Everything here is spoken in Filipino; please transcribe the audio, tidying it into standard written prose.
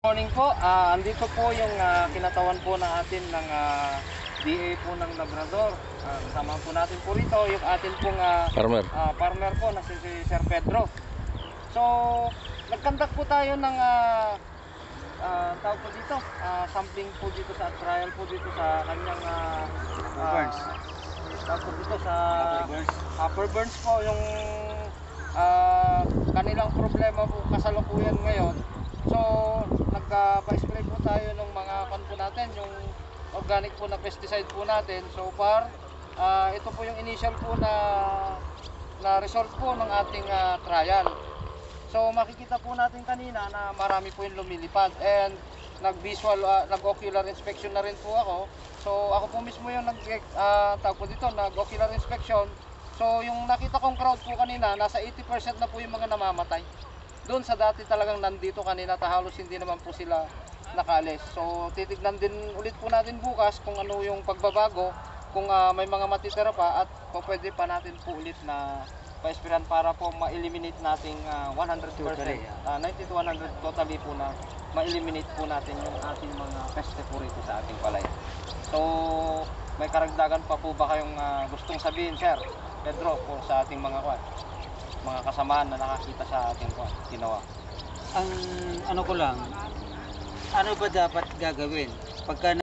Morning po, andito po yung kinatawan po ng atin ng DA po ng Labrador. Kasama po natin po rito yung atin pong farmer po na si Sir Pedro. So, nagkandak po tayo ng tawag po dito, sampling po dito sa trial po dito sa kanyang tawag po dito sa upper burns po yung kanilang problema po kasalukuyan ngayon. So, nagpa-spray po tayo ng mga po natin, yung organic po na pesticide po natin. So far, ito po yung initial po na result po ng ating trial. So makikita po natin kanina na marami po yung lumilipad and nag-ocular inspection na rin po ako. So ako po mismo yung tawag po dito, nag-ocular inspection. So yung nakita kong crowd po kanina, nasa 80% na po yung mga namamatay. Doon sa dati talagang nandito kanina, halos hindi naman po sila nakaalis. So titignan din ulit po natin bukas kung ano yung pagbabago, kung may mga matitira pa at pwede pa natin po ulit na pa-sprayan para po ma-eliminate nating 100%, 90 to 100 totally po na ma-eliminate po natin yung ating mga peste po rito sa ating palay. So may karagdagan pa po ba kayong gustong sabihin, Sir Pedro, po sa ating mga kasamahan na nakakita sa ating ginawa? Ang ano ko lang, ano ba dapat gagawin pagka